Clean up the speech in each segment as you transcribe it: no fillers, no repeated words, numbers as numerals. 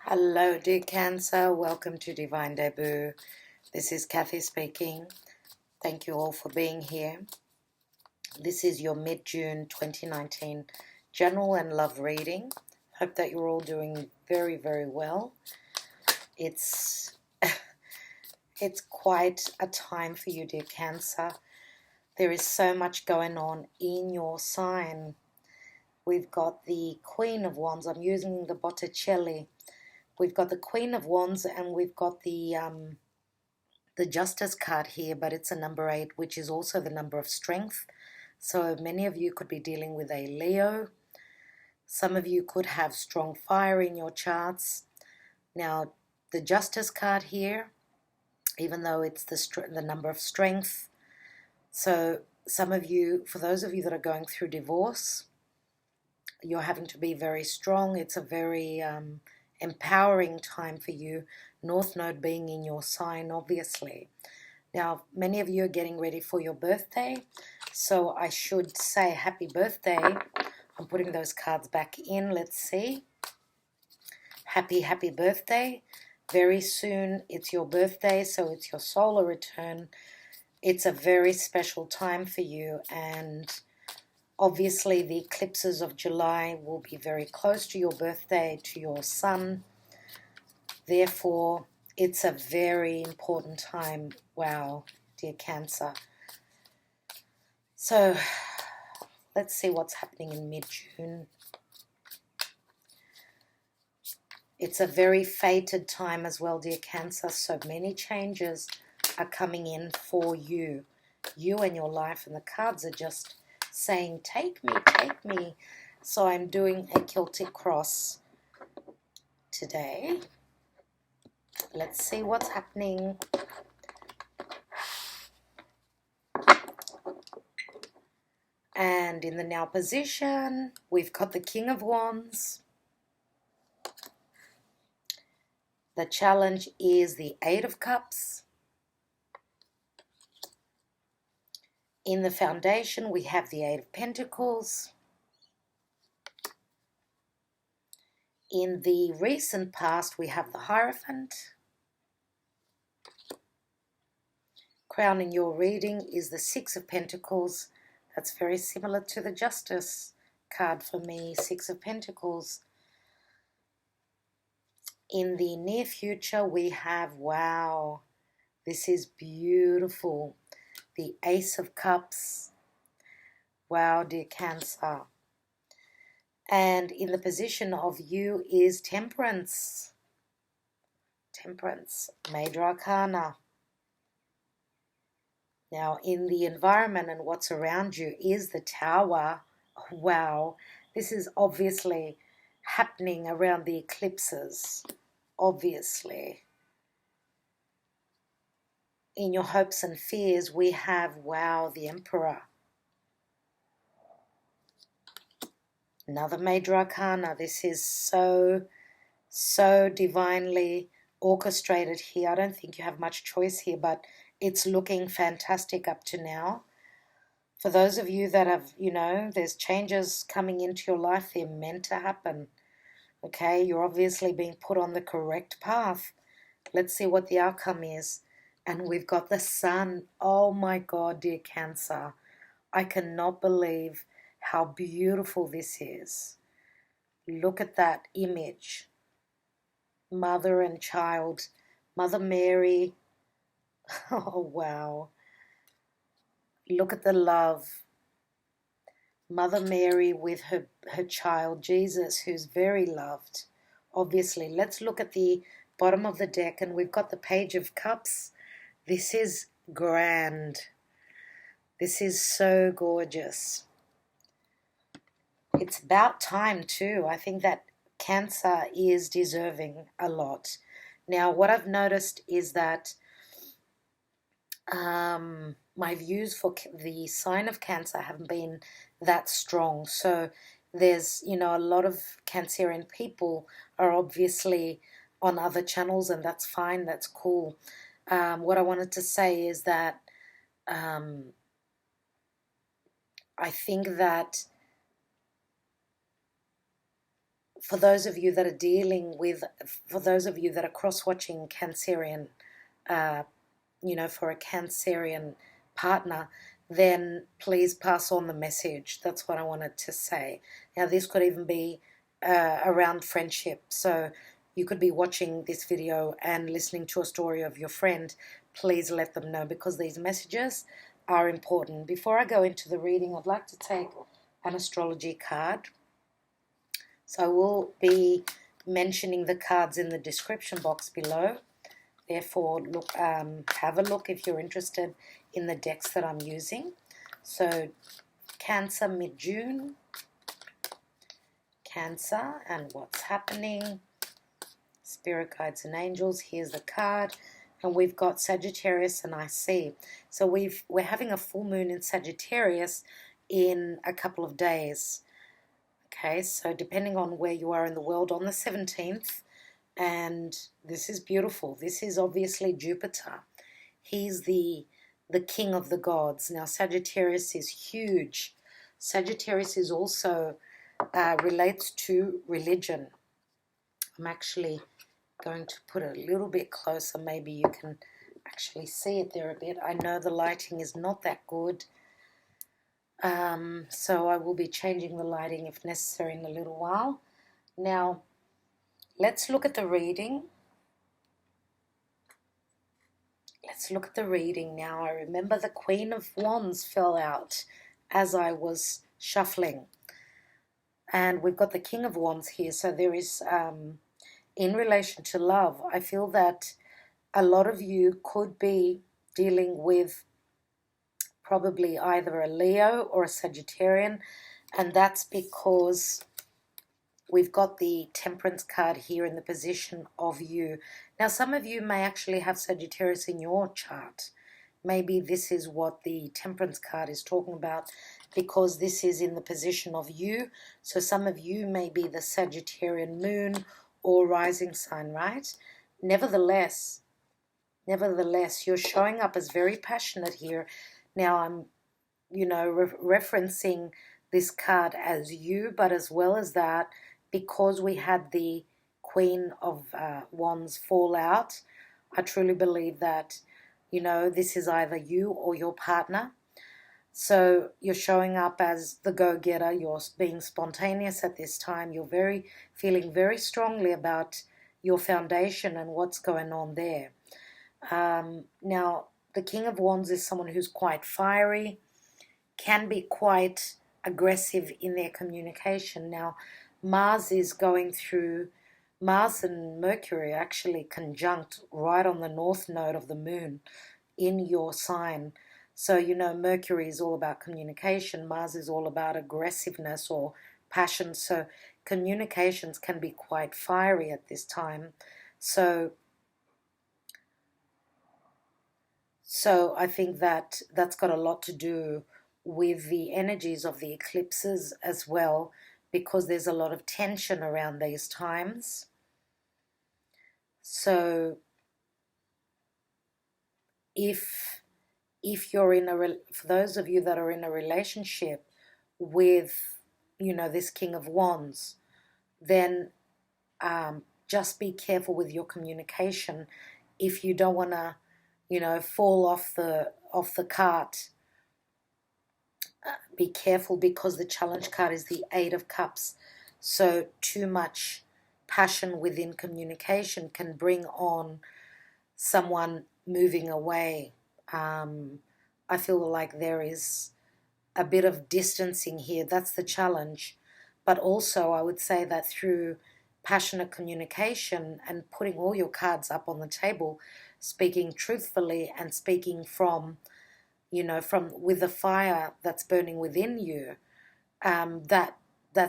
Hello, dear Cancer. Welcome to Divine Debut. This is Kathy speaking. Thank you all for being here. This is your mid-June 2019 general and love reading. Hope that you're all doing very, very well. It's quite a time for you, dear Cancer. There is so much going on in your sign. We've got the Queen of Wands. I'm using the Botticelli. We've got the Queen of Wands and we've got the Justice card here, but it's a number 8, which is also the number of strength. So many of you could be dealing with a Leo. Some of you could have strong fire in your charts. Now, the Justice card here, even though it's the number of strength, so some of you, for those of you that are going through divorce, you're having to be very strong. It's a very empowering time for you, North Node being in your sign, obviously. Now, many of you are getting ready for your birthday, so I should say happy birthday. I'm putting those cards back in. Let's see. Happy birthday. Very soon it's your birthday, so it's your solar return. It's a very special time for you, and obviously the eclipses of July will be very close to your birthday, to your sun. Therefore, it's a very important time. Wow, dear Cancer. So, let's see what's happening in mid-June. It's a very fated time as well, dear Cancer. So many changes are coming in for you and your life. And the cards are just saying, take me, take me. So I'm doing a Celtic cross today. Let's see what's happening. And in the now position, we've got the King of Wands. The challenge is the 8 of Cups. In the foundation, we have the 8 of Pentacles. In the recent past, we have the Hierophant. Crowning your reading is the 6 of Pentacles. That's very similar to the Justice card for me, 6 of Pentacles. In the near future, we have, wow, this is beautiful, the Ace of Cups. Wow, dear Cancer. And in the position of you is Temperance. Temperance, Major Arcana. Now, in the environment and what's around you is the Tower. Wow, this is obviously happening around the eclipses, obviously. In your hopes and fears, we have, wow, the Emperor. Another Major Arcana. This is so divinely orchestrated here. I don't think you have much choice here, but it's looking fantastic up to now. For those of you that have, there's changes coming into your life, they're meant to happen. Okay, you're obviously being put on the correct path. Let's see what the outcome is. And we've got the Sun. Oh my God, dear Cancer. I cannot believe how beautiful this is. Look at that image. Mother and child. Mother Mary. Oh, wow. Look at the love. Mother Mary with her child, Jesus, who's very loved. Obviously, let's look at the bottom of the deck, and we've got the Page of Cups. This is grand. This is so gorgeous. It's about time, too. I think that Cancer is deserving a lot. Now, what I've noticed is that my views for the sign of Cancer haven't been that strong. So there's, a lot of Cancerian people are obviously on other channels, and that's fine, that's cool. What I wanted to say is that I think that for those of you that are dealing with, for those of you that are cross-watching Cancerian, for a Cancerian partner, then please pass on the message. That's what I wanted to say. Now, this could even be around friendship. So you could be watching this video and listening to a story of your friend. Please let them know, because these messages are important. Before I go into the reading, I'd like to take an astrology card. So I will be mentioning the cards in the description box below. Therefore, look, have a look if you're interested in the decks that I'm using. So, Cancer mid-June, Cancer, and what's happening, Spirit Guides and Angels. Here's the card, and we've got Sagittarius and I see. So we're having a full moon in Sagittarius in a couple of days. Okay, so depending on where you are in the world, on the 17th. And this is beautiful. This is obviously Jupiter. He's the king of the gods. Now, Sagittarius is huge. Sagittarius is also relates to religion. I'm actually going to put it a little bit closer. Maybe you can actually see it there a bit. I know the lighting is not that good. So I will be changing the lighting if necessary in a little while. Now, let's look at the reading. Let's look at the reading now. I remember the Queen of Wands fell out as I was shuffling. And we've got the King of Wands here. So there is, in relation to love, I feel that a lot of you could be dealing with probably either a Leo or a Sagittarian. And that's because we've got the Temperance card here in the position of you. Now, some of you may actually have Sagittarius in your chart. Maybe this is what the Temperance card is talking about, because this is in the position of you. So some of you may be the Sagittarian moon or rising sign, right? Nevertheless, you're showing up as very passionate here. Now, I'm, referencing this card as you, but as well as that, because we had the Queen of Wands fall out, I truly believe that, this is either you or your partner. So you're showing up as the go-getter. You're being spontaneous at this time. You're feeling very strongly about your foundation and what's going on there. Now, the King of Wands is someone who's quite fiery, can be quite aggressive in their communication. Now, Mars and Mercury are actually conjunct right on the north node of the moon in your sign. So, Mercury is all about communication. Mars is all about aggressiveness or passion. So, communications can be quite fiery at this time. So I think that that's got a lot to do with the energies of the eclipses as well, because there's a lot of tension around these times. So if you're for those of you that are in a relationship with, this King of Wands, then just be careful with your communication. If you don't want to, fall off the cart, be careful, because the challenge card is the Eight of Cups. So too much passion within communication can bring on someone moving away. I feel like there is a bit of distancing here. That's the challenge. But also I would say that through passionate communication and putting all your cards up on the table, speaking truthfully and speaking from with the fire that's burning within you, that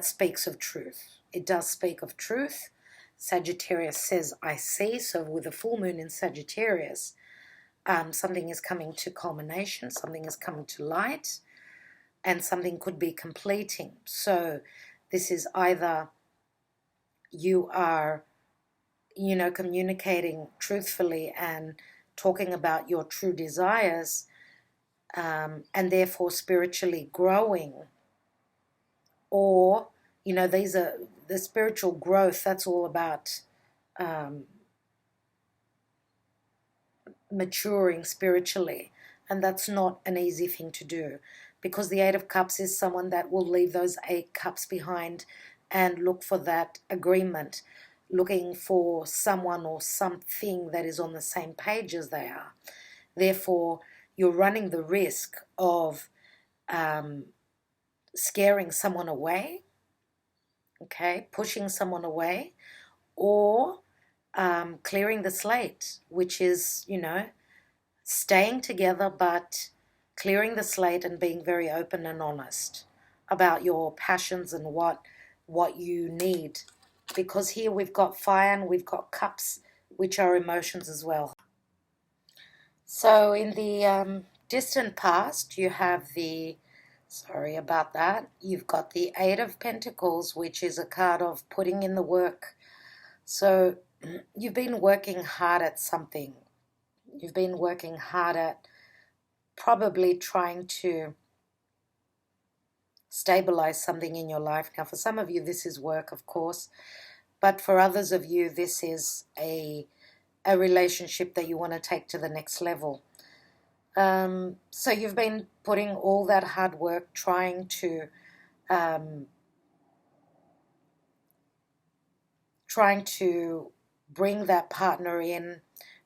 speaks of truth. It does speak of truth. Sagittarius says, I see. So with the full moon in Sagittarius, something is coming to culmination, something is coming to light, and something could be completing. So this is either you are, communicating truthfully and talking about your true desires, and therefore spiritually growing, or these are the spiritual growth, that's all about maturing spiritually, and that's not an easy thing to do, because the Eight of Cups is someone that will leave those 8 cups behind and look for that agreement, looking for someone or something that is on the same page as they are. Therefore, you're running the risk of scaring someone away, okay, pushing someone away, or clearing the slate, which is, you know, staying together but clearing the slate and being very open and honest about your passions and what you need. Because here we've got fire and we've got cups, which are emotions as well. So in the distant past, you have the, sorry about that, you've got the Eight of Pentacles, which is a card of putting in the work. So you've been working hard at something. You've been working hard at probably trying to stabilize something in your life. Now, for some of you, this is work, of course, but for others of you, this is a relationship that you want to take to the next level. So you've been putting all that hard work trying to bring that partner in,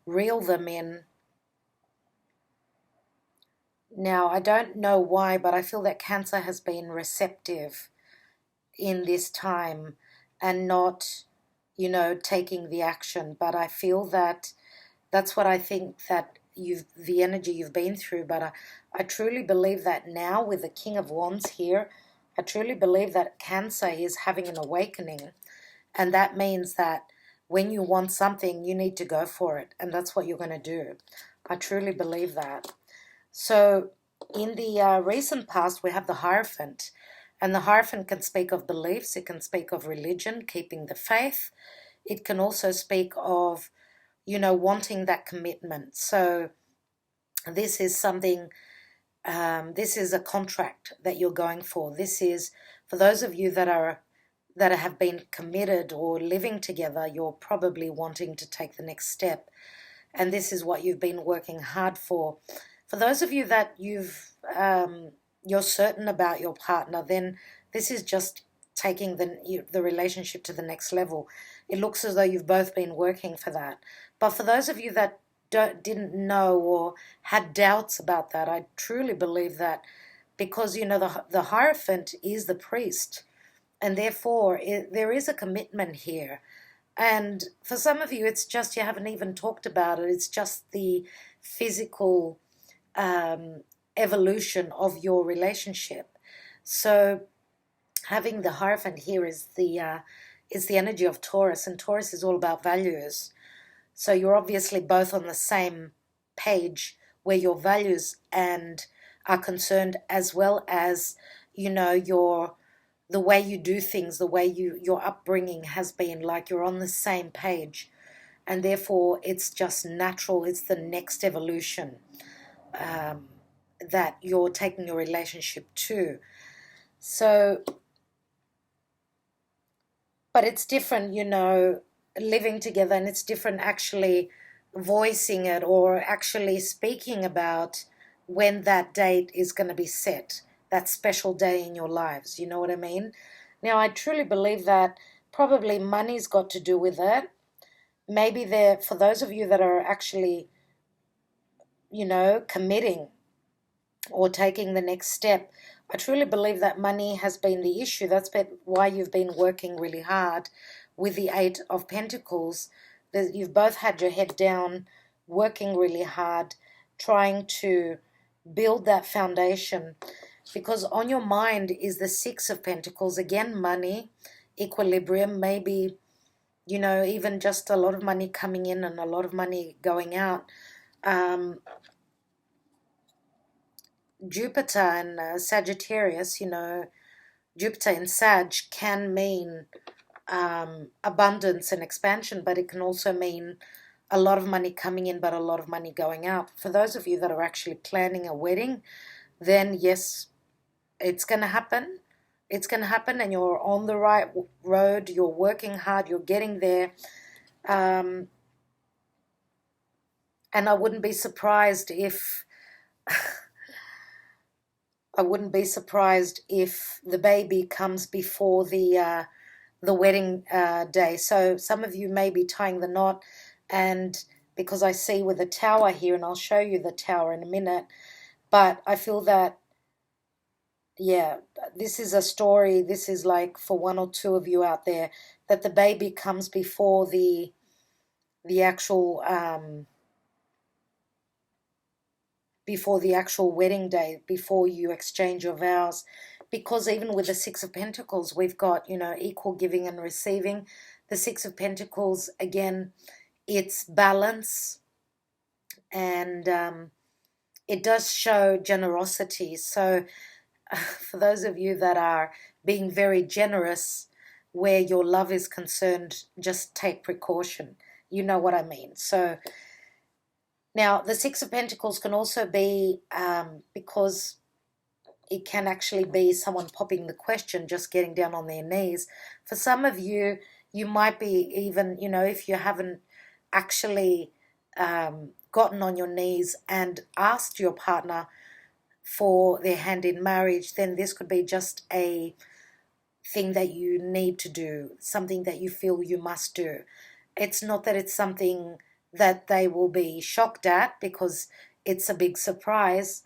reel them in. Now, I don't know why, but I feel that Cancer has been receptive in this time and not, you know, taking the action. But I feel that that's what I think that the energy you've been through. But I truly believe that now with the King of Wands here, I truly believe that Cancer is having an awakening. And that means that when you want something, you need to go for it. And that's what you're going to do. I truly believe that. So in the recent past, we have the Hierophant. And the Hierophant can speak of beliefs. It can speak of religion, keeping the faith. It can also speak of, you know, wanting that commitment. So this is something, this is a contract that you're going for. This is, for those of you that have been committed or living together, you're probably wanting to take the next step. And this is what you've been working hard for. For those of you that you're certain about your partner, then this is just taking the relationship to the next level. It looks as though you've both been working for that. But for those of you that didn't know or had doubts about that, I truly believe that because, you know, the Hierophant is the priest, and therefore there is a commitment here. And for some of you, it's just you haven't even talked about it. It's just the physical evolution of your relationship. So having the Hierophant here is the energy of Taurus, and Taurus is all about values. So you're obviously both on the same page where your values and are concerned, as well as, you know, the way you do things, the way your upbringing has been, like you're on the same page. And therefore it's just natural, it's the next evolution that you're taking your relationship to. So, but it's different, you know, living together, and it's different actually voicing it or actually speaking about when that date is going to be set, that special day in your lives. You know what I mean? Now, I truly believe that probably money's got to do with it. Maybe for those of you that are actually, you know, committing or taking the next step, I truly believe that money has been the issue. That's why you've been working really hard with the Eight of Pentacles. You've both had your head down, working really hard, trying to build that foundation. Because on your mind is the Six of Pentacles. Again, money, equilibrium, maybe, you know, even just a lot of money coming in and a lot of money going out. Jupiter and Sagittarius, you know, Jupiter in Sag can mean abundance and expansion, but it can also mean a lot of money coming in but a lot of money going out. For those of you that are actually planning a wedding, then yes, it's going to happen. it's going to happen, and you're on the right road. You're working hard. You're getting there. And I wouldn't be surprised if the baby comes before the wedding day. So some of you may be tying the knot, and because I see with the tower here, and I'll show you the tower in a minute, but I feel that, yeah, this is a story. This is like for one or two of you out there, that the baby comes before the actual wedding day, before you exchange your vows. Because even with the Six of Pentacles, we've got, equal giving and receiving. The Six of Pentacles, again, it's balance, and it does show generosity. So for those of you that are being very generous where your love is concerned, just take precaution. You know what I mean. So now the Six of Pentacles can also be, because it can actually be someone popping the question, just getting down on their knees. For some of you, you might be even, if you haven't actually gotten on your knees and asked your partner for their hand in marriage, then this could be just a thing that you need to do, something that you feel you must do. It's not that it's something that they will be shocked at, because it's a big surprise.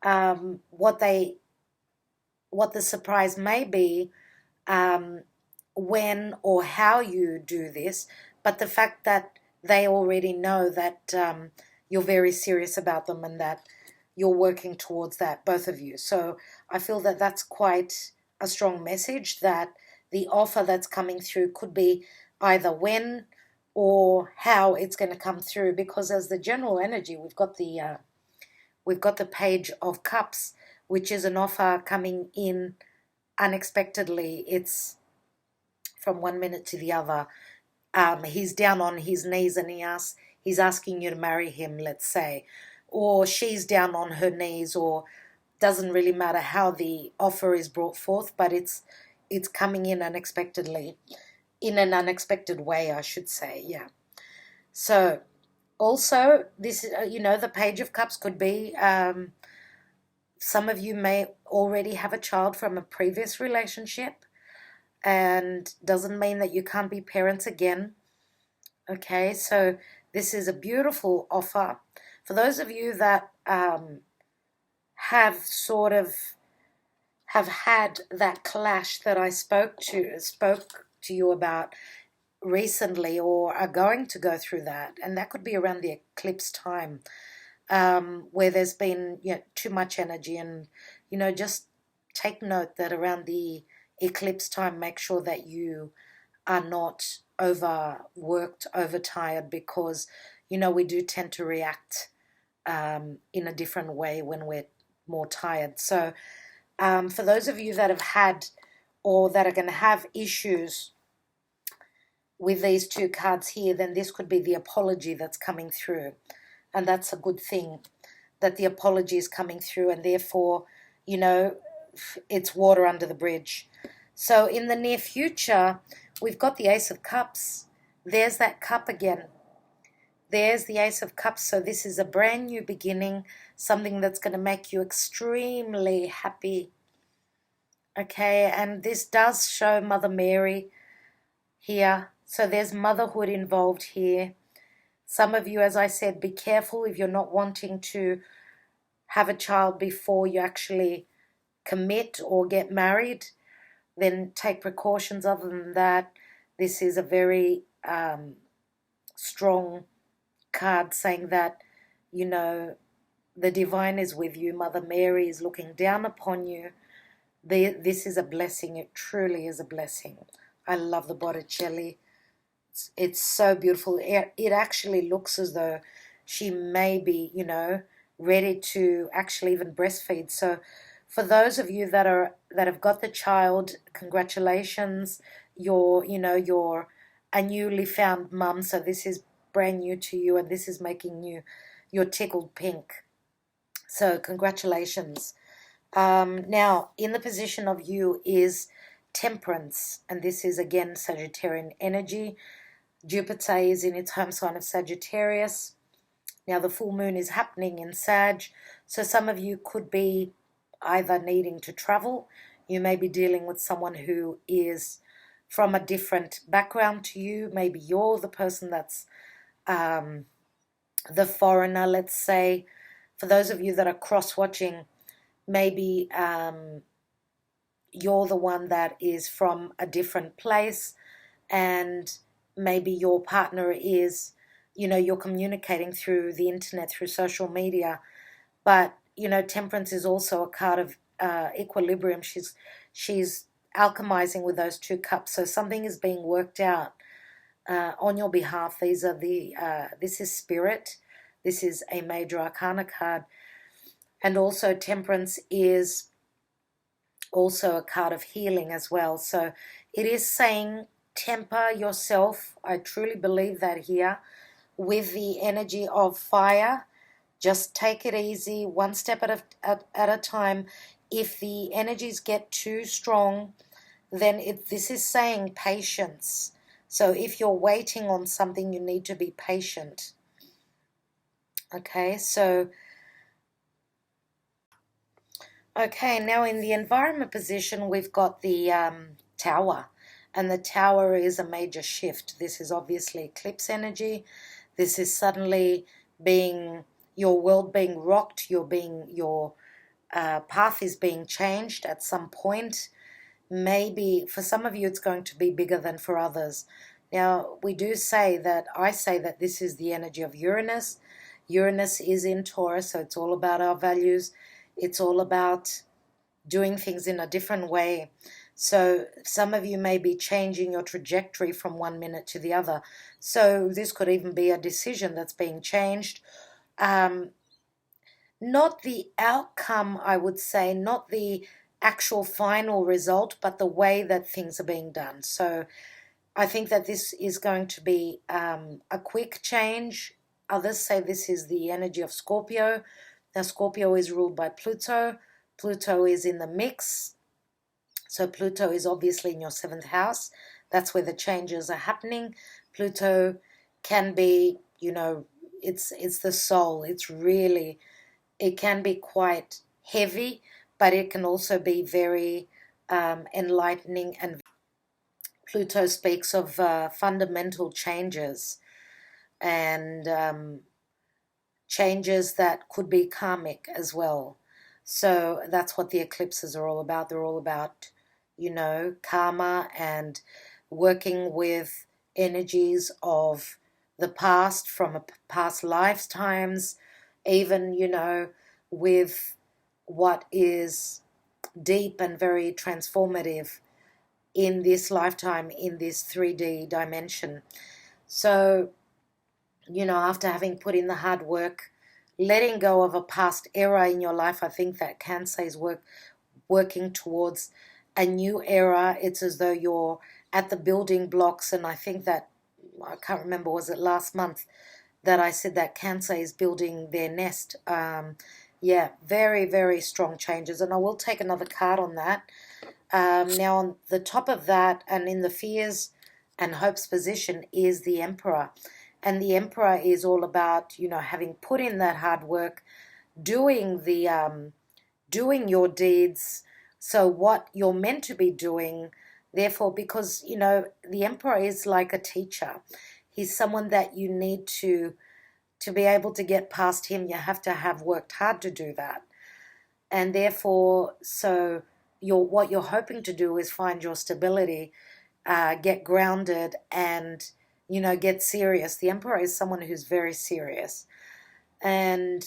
What the surprise may be, when or how you do this, but the fact that they already know that you're very serious about them, and that you're working towards that, both of you. So I feel that that's quite a strong message, that the offer that's coming through could be either when or how it's going to come through. Because as the general energy, we've got the Page of Cups, which is an offer coming in unexpectedly. It's from one minute to the other. He's down on his knees and he's asking you to marry him, let's say, or she's down on her knees, or doesn't really matter how the offer is brought forth, but it's coming in unexpectedly, in an unexpected way, I should say. Yeah. So also this is, the Page of Cups could be, some of you may already have a child from a previous relationship, and doesn't mean that you can't be parents again. Okay, so this is a beautiful offer. For those of you that have had that clash that I spoke to you about recently, or are going to go through that, and that could be around the eclipse time, where there's been too much energy, and just take note that around the eclipse time, make sure that you are not overworked, overtired, because we do tend to react in a different way when we're more tired. So for those of you that have had, or that are going to have issues with these two cards here, then this could be the apology that's coming through. And that's a good thing, that the apology is coming through, and therefore, it's water under the bridge. So in the near future, we've got the Ace of Cups. There's that cup again. There's the Ace of Cups. So this is a brand new beginning, something that's going to make you extremely happy. Okay, and this does show Mother Mary here. So there's motherhood involved here. Some of you, as I said, be careful if you're not wanting to have a child before you actually commit or get married. Then take precautions. Other than that, this is a very strong card, saying that, the divine is with you. Mother Mary is looking down upon you. This is a blessing. It truly is a blessing. I love the Botticelli. It's so beautiful. It actually looks as though she may be, ready to actually even breastfeed. So for those of you that have got the child, congratulations. You're a newly found mum. So this is brand new to you, and this is making you're tickled pink. So congratulations. Now, in the position of you is Temperance, and this is again Sagittarian energy. Jupiter is in its home sign of Sagittarius. Now, the full moon is happening in Sag, so some of you could be either needing to travel. You may be dealing with someone who is from a different background to you. Maybe you're the person that's the foreigner, let's say. For those of you that are cross-watching, maybe you're the one that is from a different place, and maybe your partner is, you're communicating through the internet, through social media. But, Temperance is also a card of equilibrium. She's alchemizing with those two cups. So something is being worked out on your behalf. This is Spirit. This is a major arcana card. And also Temperance is also a card of healing as well. So it is saying temper yourself. I truly believe that here, with the energy of fire. Just take it easy, one step at a time. If the energies get too strong, then this is saying patience. So if you're waiting on something, you need to be patient. Okay, so now in the environment position, we've got the Tower, and the Tower is a major shift. This is obviously eclipse energy. This is suddenly being your world being rocked. Your path is being changed at some point. Maybe for some of you it's going to be bigger than for others. Now, I say that this is the energy of Uranus. Uranus is in Taurus, so it's all about our values. It's all about doing things in a different way. So some of you may be changing your trajectory from one minute to the other. So this could even be a decision that's being changed. Not the outcome, I would say, not the actual final result, but the way that things are being done. So I think that this is going to be a quick change. Others say this is the energy of Scorpio. Now, Scorpio is ruled by Pluto. Pluto is in the mix. So Pluto is obviously in your 7th house. That's where the changes are happening. Pluto can be, it's the soul. It can be quite heavy, but it can also be very enlightening. And Pluto speaks of fundamental changes, and changes that could be karmic as well. So that's what the eclipses are all about. They're all about, karma and working with energies of the past, from past lifetimes, even, with what is deep and very transformative in this lifetime, in this 3D dimension. So, after having put in the hard work, letting go of a past era in your life, I think that Cancer is working towards a new era. It's as though you're at the building blocks, and I think that, I can't remember, was it last month that I said that Cancer is building their nest. Yeah, very, very strong changes, and I will take another card on that. Now, on the top of that, and in the fears and hopes position, is the Emperor. And the Emperor is all about, having put in that hard work, doing your deeds, so what you're meant to be doing. Therefore, because, the Emperor is like a teacher. He's someone that you need to be able to get past him. You have to have worked hard to do that. And therefore, so what you're hoping to do is find your stability, get grounded, and, get serious. The Emperor is someone who's very serious. And,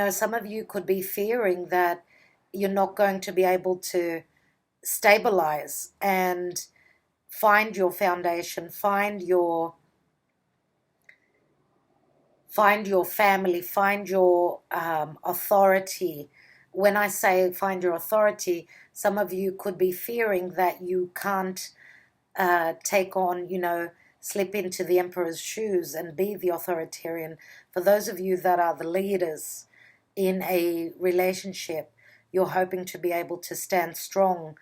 some of you could be fearing that you're not going to be able to stabilize and find your foundation, find your family, find your authority. When I say find your authority, some of you could be fearing that you can't take on, slip into the Emperor's shoes and be the authoritarian. For those of you that are the leaders in a relationship, you're hoping to be able to stand strong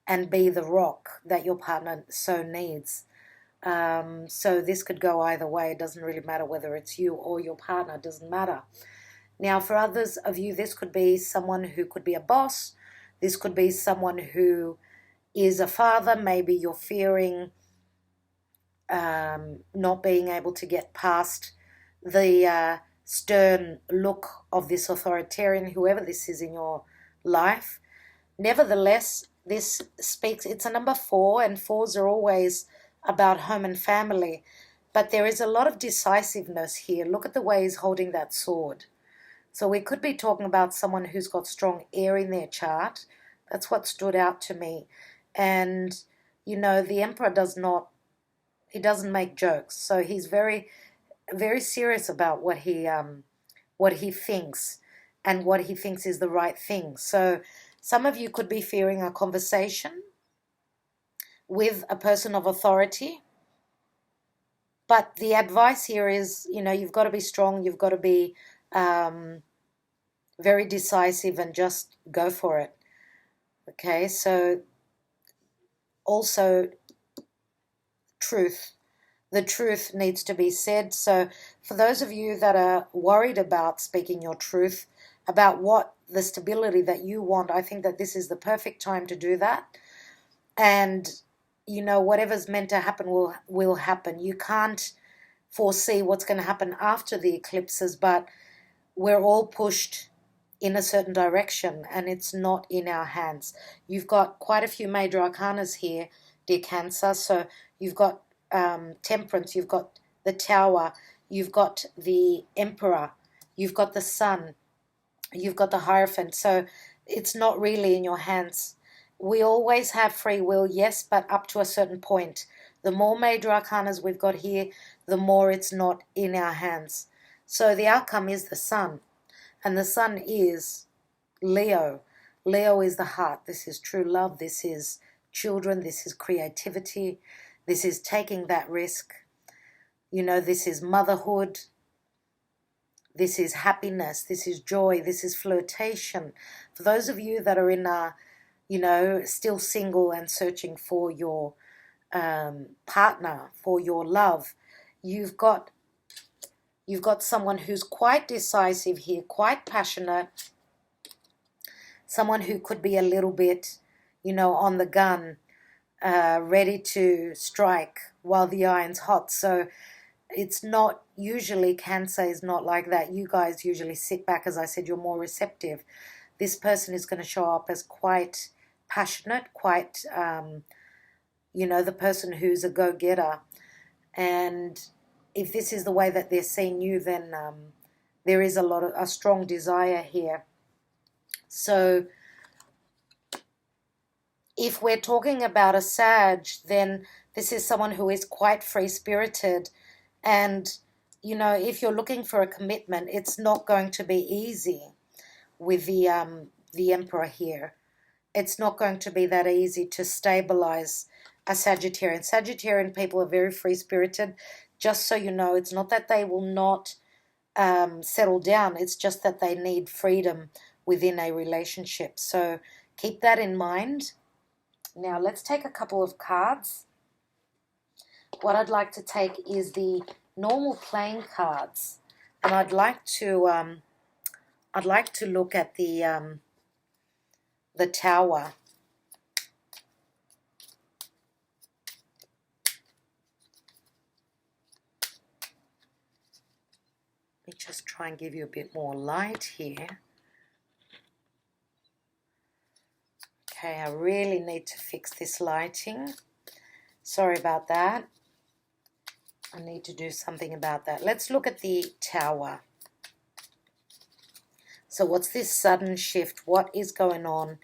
and be the rock that your partner so needs. So this could go either way. It doesn't really matter whether it's you or your partner. It doesn't matter. Now, for others of you, this could be someone who could be a boss. This could be someone who is a father. Maybe you're fearing not being able to get past the stern look of this authoritarian, whoever this is in your life. Nevertheless, this speaks, it's a number 4, and 4s are always about home and family. But there is a lot of decisiveness here. Look at the way he's holding that sword. So we could be talking about someone who's got strong air in their chart. That's what stood out to me. And, you know, the Emperor he doesn't make jokes. So he's very, very serious about what he thinks and what he thinks is the right thing. So some of you could be fearing a conversation with a person of authority. But the advice here is, you know, you've got to be strong. You've got to be very decisive and just go for it. Okay, so also truth. The truth needs to be said. So for those of you that are worried about speaking your truth, about what the stability that you want, I think that this is the perfect time to do that. And, you know, whatever's meant to happen will happen. You can't foresee what's going to happen after the eclipses, but we're all pushed in a certain direction and it's not in our hands. You've got quite a few major arcanas here, dear Cancer. So you've got Temperance, you've got the Tower, you've got the Emperor, you've got the Sun, you've got the Hierophant. So it's not really in your hands. We always have free will, yes, but up to a certain point. The more major arcanas we've got here, the more it's not in our hands. So the outcome is the Sun. And the Sun is Leo. Leo is the heart. This is true love. This is children. This is creativity. This is taking that risk. You know, this is motherhood. This is happiness. This is joy. This is flirtation. For those of you that are in you know, still single and searching for your partner, for your love, you've got someone who's quite decisive here, quite passionate, someone who could be a little bit, you know, on the gun, ready to strike while the iron's hot. So it's not usually, Cancer is not like that. You guys usually sit back. As I said, you're more receptive. This person is going to show up as quite passionate, quite, you know, the person who's a go-getter. And if this is the way that they're seeing you, then there is a strong desire here. So if we're talking about a Sag, then this is someone who is quite free-spirited. And, you know, if you're looking for a commitment, it's not going to be easy with the Emperor here. It's not going to be that easy to stabilize a Sagittarian. Sagittarian people are very free-spirited. Just so you know, it's not that they will not settle down. It's just that they need freedom within a relationship. So keep that in mind. Now let's take a couple of cards. What I'd like to take is the normal playing cards, and I'd like to look at the Tower. Let me just try and give you a bit more light here. Okay, I really need to fix this lighting. Sorry about that. I need to do something about that. Let's look at the Tower. So what's this sudden shift? What is going on?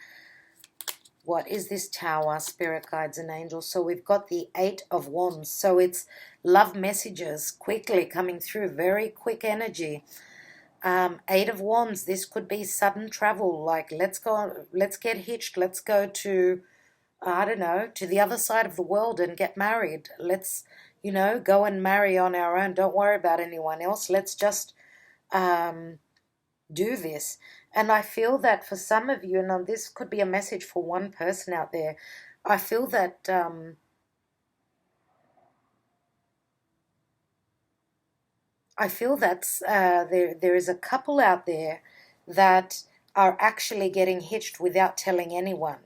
What is this Tower? Spirit guides and angels. So we've got the 8 of Wands. So it's love messages quickly coming through. Very quick energy. 8 of Wands. This could be sudden travel. Like, let's go, let's get hitched. Let's go to, I don't know, to the other side of the world and get married. Let's, you know, go and marry on our own. Don't worry about anyone else. Let's just, do this. And I feel that for some of you, and this could be a message for one person out there, I feel that there is a couple out there that are actually getting hitched without telling anyone.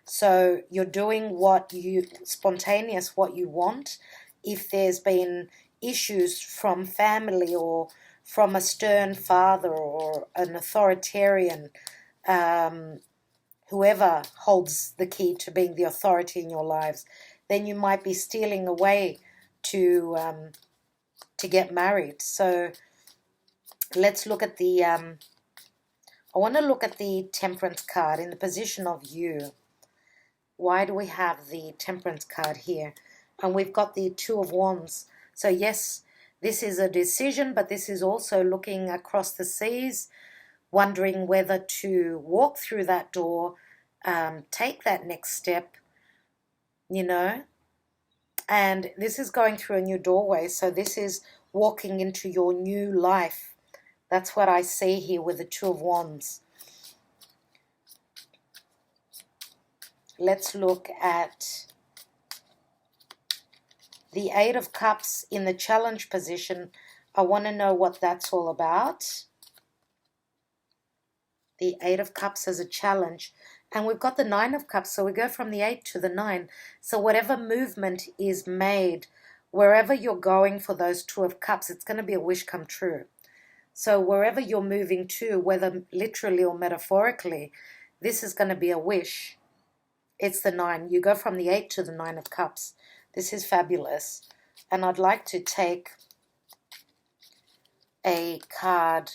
So you're doing what you spontaneous, what you want. If there's been issues from family or from a stern father or an authoritarian, whoever holds the key to being the authority in your lives, then you might be stealing away to get married. So let's look at the, I want to look at the Temperance card in the position of you. Why do we have the Temperance card here? And we've got the Two of Wands. So yes, this is a decision, but this is also looking across the seas, wondering whether to walk through that door, take that next step, you know. And this is going through a new doorway. So this is walking into your new life. That's what I see here with the Two of Wands. Let's look at the Eight of Cups in the challenge position. I want to know what that's all about. The Eight of Cups as a challenge. And we've got the Nine of Cups, so we go from the 8 to the 9. So whatever movement is made, wherever you're going for those Two of Cups, it's going to be a wish come true. So wherever you're moving to, whether literally or metaphorically, this is going to be a wish. It's the 9. You go from the 8 to the 9 of Cups. This is fabulous. And I'd like to take a card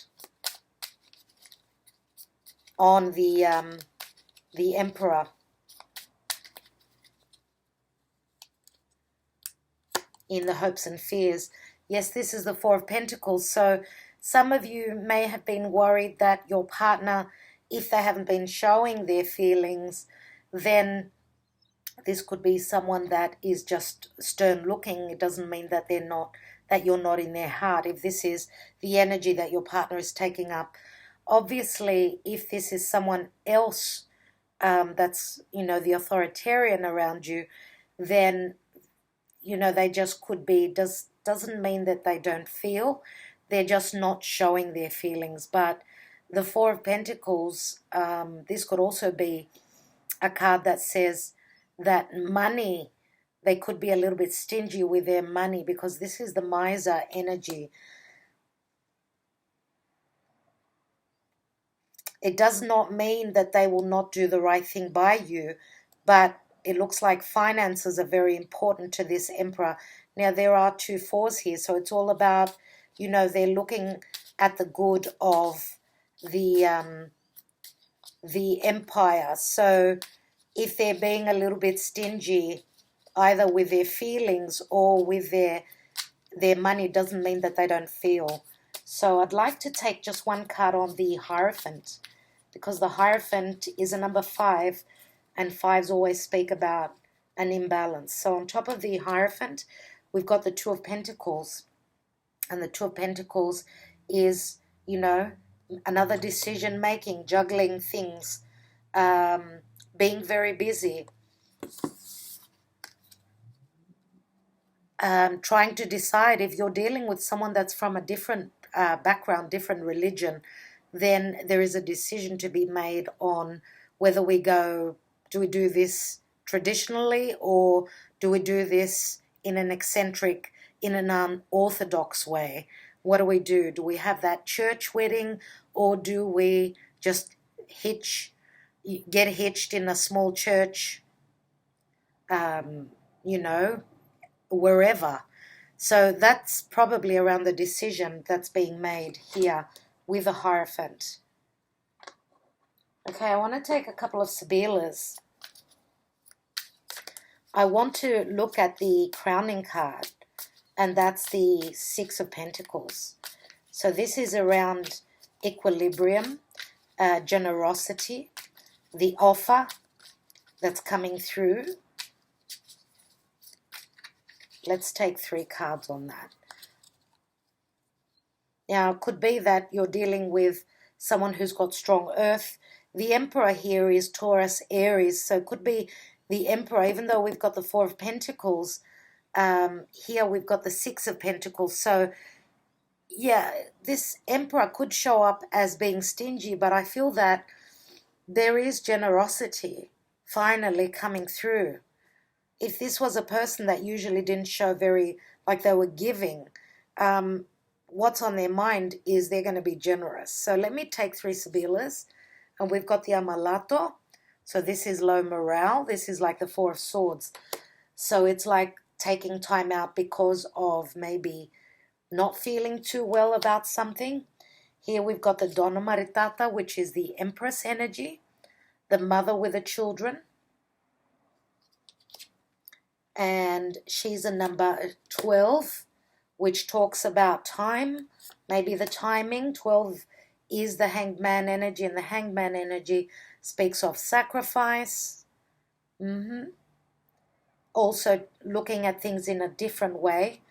on the Emperor. In the hopes and fears. Yes, this is the Four of Pentacles. So some of you may have been worried that your partner, if they haven't been showing their feelings, then this could be someone that is just stern looking. It doesn't mean that they're not, that you're not in their heart. If this is the energy that your partner is taking up, obviously, if this is someone else that's, you know, the authoritarian around you, then, you know, they just could be, doesn't mean that they don't feel. They're just not showing their feelings. But the Four of Pentacles, this could also be a card that says that money, they could be a little bit stingy with their money, because this is the miser energy. It does not mean that they will not do the right thing by you, but it looks like finances are very important to this Emperor. Now, there are 2 fours here, so it's all about, you know, they're looking at the good of the empire. So if they're being a little bit stingy, either with their feelings or with their money, doesn't mean that they don't feel. So I'd like to take just one card on the Hierophant, because the Hierophant is a number 5, and 5s always speak about an imbalance. So on top of the Hierophant, we've got the Two of Pentacles. And the Two of Pentacles is, you know, another decision making, juggling things, being very busy, trying to decide. If you're dealing with someone that's from a different background, different religion, then there is a decision to be made on whether we go, do we do this traditionally, or do we do this in an eccentric, in an unorthodox way? What do we do? Do we have that church wedding, or do we just get hitched in a small church, you know, wherever? So that's probably around the decision that's being made here with the Hierophant. Okay, I want to take a couple of Sibillas. I want to look at the crowning card, and that's the Six of Pentacles. So this is around equilibrium, generosity, the offer that's coming through. Let's take 3 cards on that. Now, it could be that you're dealing with someone who's got strong earth. The Emperor here is Taurus, Aries, so it could be the Emperor, even though we've got the Four of Pentacles. Here we've got the Six of Pentacles. So, yeah, this Emperor could show up as being stingy, but I feel that there is generosity finally coming through. If this was a person that usually didn't show very, like they were giving, what's on their mind is they're going to be generous. So let me take 3 Sibillas, and we've got the Amalato. So this is low morale. This is like the Four of Swords. So it's like taking time out because of maybe not feeling too well about something. Here we've got the Donna Maritata, which is the Empress energy, the mother with the children. And she's a number 12, which talks about time, maybe the timing. 12 is the Hanged Man energy, and the Hanged Man energy speaks of sacrifice. Also looking at things in a different way.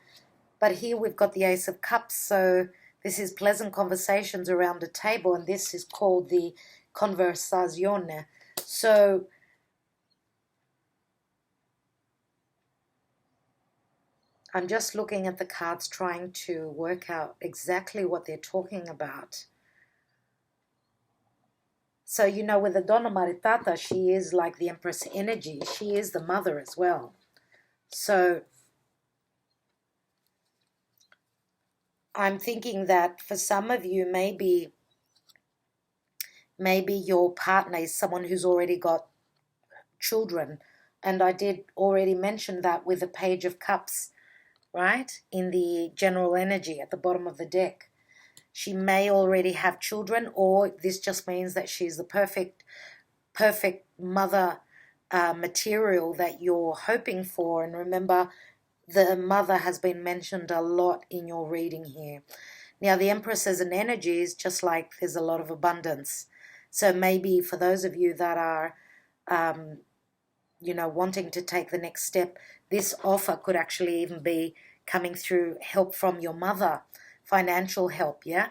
But here we've got the Ace of Cups, so this is pleasant conversations around a table, and this is called the conversazione. So I'm just looking at the cards, trying to work out exactly what they're talking about. So, you know, with the Donna Maritata, she is like the Empress energy. She is the mother as well. So I'm thinking that for some of you, maybe your partner is someone who's already got children. And I did already mention that with the Page of Cups, right? In the general energy at the bottom of the deck. She may already have children, or this just means that she's the perfect mother material that you're hoping for. And remember, the mother has been mentioned a lot in your reading here. Now, the Empress as an energy is just like there's a lot of abundance. So maybe for those of you that are, you know, wanting to take the next step, this offer could actually even be coming through help from your mother, financial help, yeah?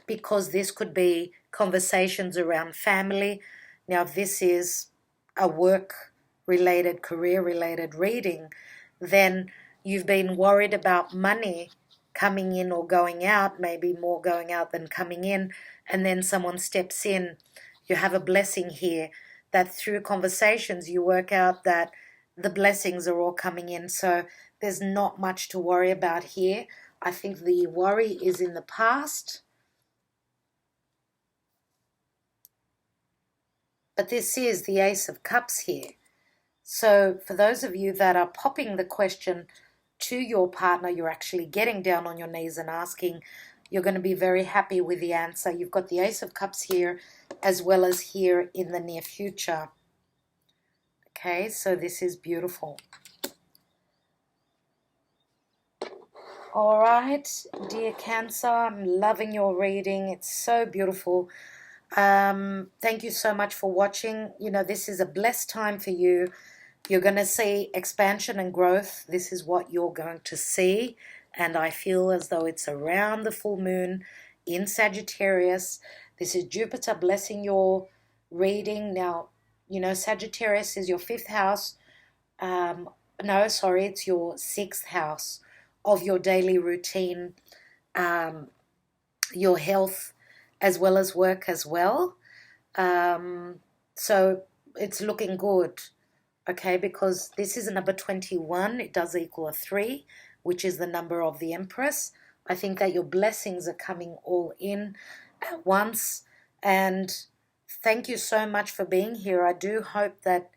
Because this could be conversations around family. Now, if this is a work-related, career-related reading, then you've been worried about money coming in or going out, maybe more going out than coming in, and then someone steps in. You have a blessing here that through conversations you work out that the blessings are all coming in. So there's not much to worry about here. I think the worry is in the past. But this is the Ace of Cups here. So for those of you that are popping the question to your partner, you're actually getting down on your knees and asking, you're going to be very happy with the answer. You've got the Ace of Cups here as well as here in the near future. Okay, so this is beautiful. All right, dear Cancer, I'm loving your reading. It's so beautiful. Thank you so much for watching. You know, this is a blessed time for you. You're going to see expansion and growth. This is what you're going to see. And I feel as though it's around the full moon in Sagittarius. This is Jupiter blessing your reading. Now, you know, Sagittarius is your 5th house. No, sorry, it's your 6th house of your daily routine, your health, as well as work as well. So it's looking good, okay, because this is a number 21. It does equal a 3, which is the number of the Empress. I think that your blessings are coming all in at once. And thank you so much for being here. I do hope that,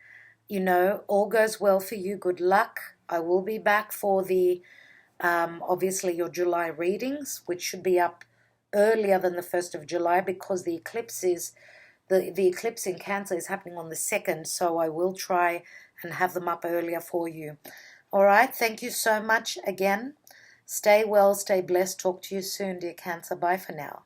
you know, all goes well for you. Good luck. I will be back for the, obviously, your July readings, which should be up earlier than the 1st of July because the eclipse is, the eclipse in Cancer is happening on the 2nd, so I will try and have them up earlier for you. All right, thank you so much again. Stay well, stay blessed. Talk to you soon, dear Cancer. Bye for now.